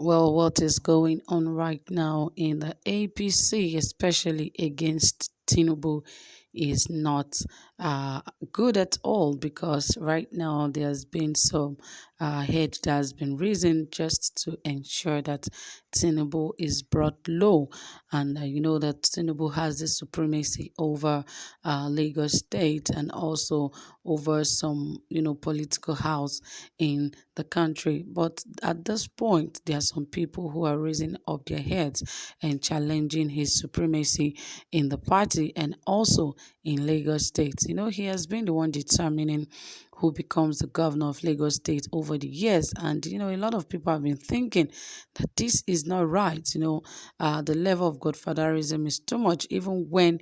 Well, what is going on right now in the APC, especially against Tinubu, is not uh, good at all because right now there's been some head that has been risen just to ensure that Tinubu is brought low. And you know that Tinubu has the supremacy over Lagos State and also over some, political house in the country. But at this point, there are some people who are raising up their heads and challenging his supremacy in the party and also in Lagos State. You know, he has been the one determining who becomes the governor of Lagos State over the years. And, a lot of people have been thinking that this is not right. The level of godfatherism is too much, even when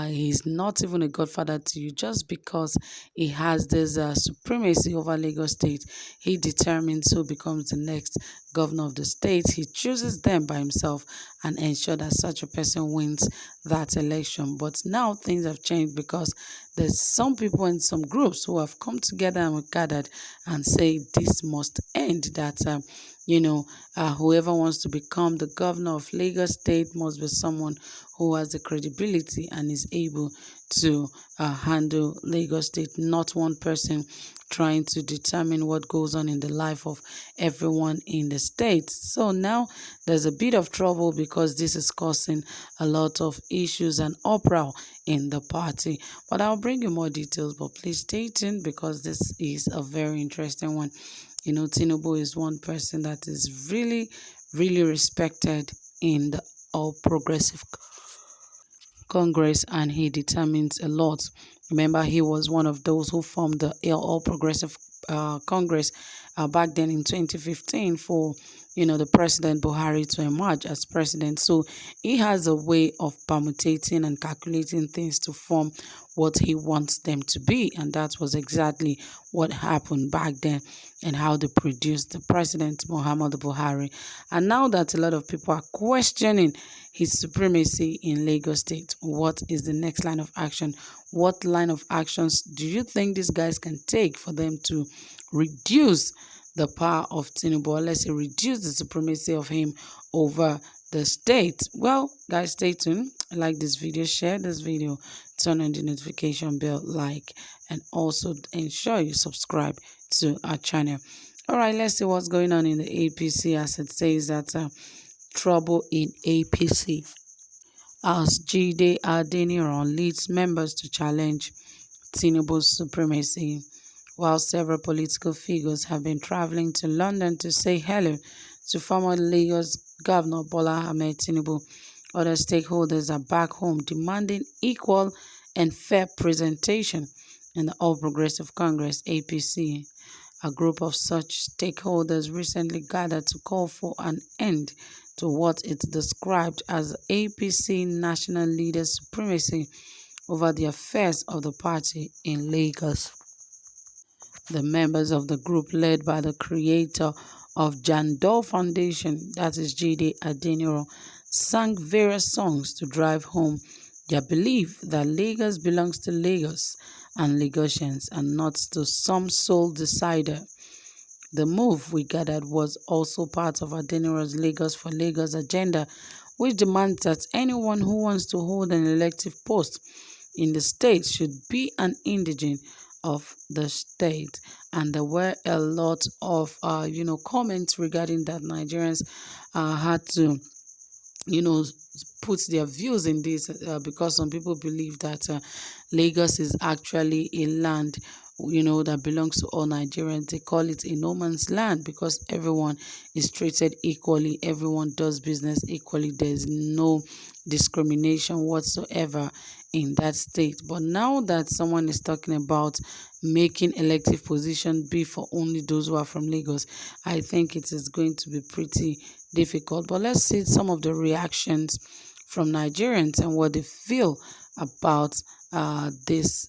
he's not even a godfather to you, just because he has this supremacy over Lagos State. He determines who becomes the next governor of the state. He chooses them by himself and ensure that such a person wins that election. But now things have changed because there's some people and some groups who have come together and gathered and say this must end. That whoever wants to become the governor of Lagos State must be someone who has the credibility and is able to handle Lagos State, not one person trying to determine what goes on in the life of everyone in the state. So now there's a bit of trouble because this is causing a lot of issues and uproar in the party. But I'll bring you more details, but please stay tuned because this is a very interesting one. Tinubu is one person that is really, really respected in the All Progressive Congress, and he determines a lot. Remember, he was one of those who formed the All Progressive Congress back then in 2015 for the President Buhari to emerge as president. So he has a way of permutating and calculating things to form what he wants them to be, and that was exactly what happened back then and how they produced the President Muhammadu Buhari. And now that a lot of people are questioning his supremacy in Lagos State, what is the next line of action? What line of actions do you think these guys can take for them to reduce the power of Tinubu, or let's say reduce the supremacy of him over the state? Well, guys, stay tuned. Like this video, share this video, turn on the notification bell, like, and also ensure you subscribe to our channel. All right, let's see what's going on in the APC, as it says that trouble in APC as Jide Adeniran leads members to challenge Tinubu's supremacy. While several political figures have been traveling to London to say hello to former Lagos Governor Bola Ahmed Tinubu, other stakeholders are back home demanding equal and fair presentation in the All Progressive Congress (APC). A group of such stakeholders recently gathered to call for an end to what it described as APC national leaders' supremacy over the affairs of the party in Lagos. The members of the group, led by the creator of Jandor Foundation, that is Jide Adeniro, sang various songs to drive home their belief that Lagos belongs to Lagos and Lagosians and not to some sole decider. The move, we gathered, was also part of Adeniro's Lagos for Lagos agenda, which demands that anyone who wants to hold an elective post in the state should be an indigene of the state. And there were a lot of, comments regarding that. Nigerians had to, you know, put their views in this because some people believe that Lagos is actually a land that belongs to all Nigerians. They call it a no man's land because everyone is treated equally, everyone does business equally, there's no discrimination whatsoever in that state. But now that someone is talking about making elective position be for only those who are from Lagos, I think it is going to be pretty difficult. But let's see some of the reactions from Nigerians and what they feel about this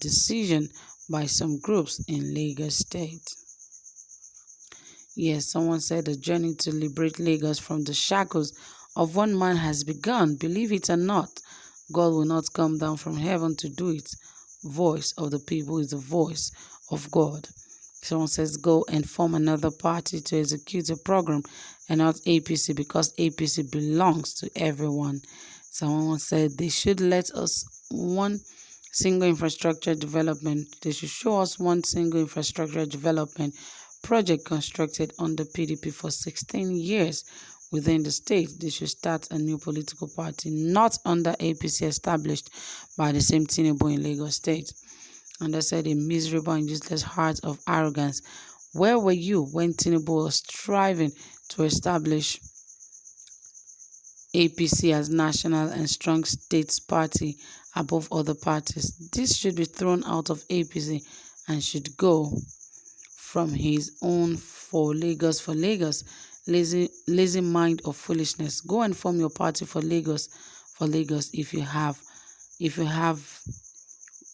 decision by some groups in Lagos State. Yes, someone said the journey to liberate Lagos from the shackles of one man has begun. Believe it or not, God will not come down from heaven to do it. Voice of the people is the voice of God. Someone says, go and form another party to execute a program and not APC, because APC belongs to everyone. Someone said they should let us one single infrastructure development. They should show us one single infrastructure development project constructed under PDP for 16 years within the state. They should start a new political party, not under APC established by the same Tinubu in Lagos State. And they said a miserable and useless heart of arrogance. Where were you when Tinubu was striving to establish APC as national and strong states party above other parties? This should be thrown out of APC and should go from his own for Lagos, for Lagos. Lazy mind of foolishness. Go and form your party for Lagos, for Lagos, if you have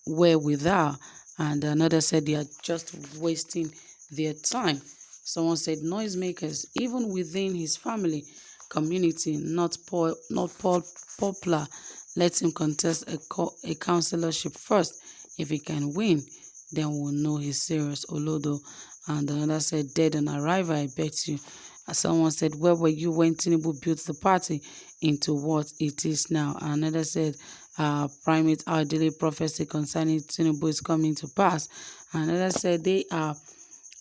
wherewithal. And another said they are just wasting their time. Someone said noisemakers, even within his family community, not popular. Let him contest a councillorship first. If he can win, then we'll know he's serious. Olodo. And another said dead on arrival, I bet you. Someone said, where were you when Tinubu built the party into what it is now? Another said, primate our daily prophecy concerning Tinubu is coming to pass. Another said, they are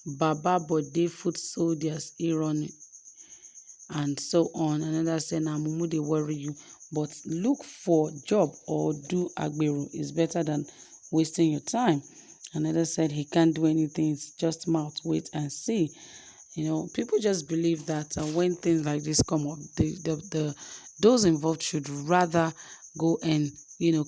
Baba Bode foot soldiers, Iran, and so on. Another said, now Mumu, they worry you, but look for job or do Agberu is better than wasting your time. Another said, he can't do anything, it's just mouth, wait and see. People just believe that when things like this come up, those involved should rather go and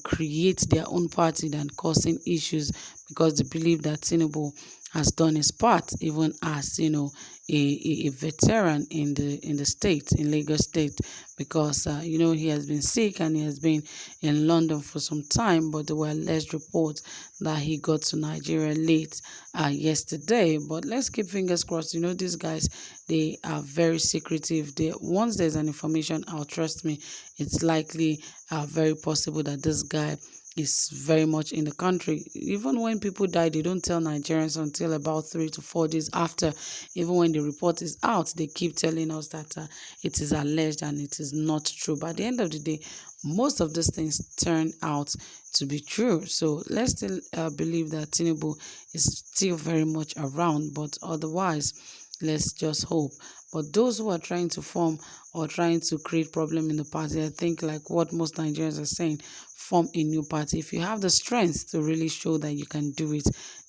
create their own party than causing issues, because they believe that Tinubu has done his part, even as a veteran in the state, in Lagos State, because he has been sick and he has been in London for some time, but there were alleged reports that he got to Nigeria late yesterday. But let's keep fingers crossed. These guys, they are very secretive. Once there's an information out, trust me, it's likely very possible that this guy is very much in the country. Even when people die, they don't tell Nigerians until about 3 to 4 days after. Even when the report is out, they keep telling us that it is alleged and it is not true. But at the end of the day, most of these things turn out to be true. So let's still believe that Tinubu is still very much around, but otherwise, let's just hope. But those who are trying to form or trying to create problem in the party, I think like what most Nigerians are saying, form a new party. If you have the strength to really show that you can do it,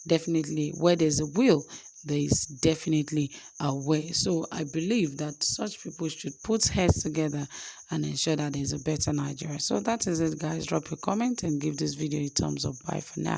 definitely where there's a will, there is definitely a way. So I believe that such people should put heads together and ensure that there's a better Nigeria. So that is it, guys. Drop your comment and give this video a thumbs up. Bye for now.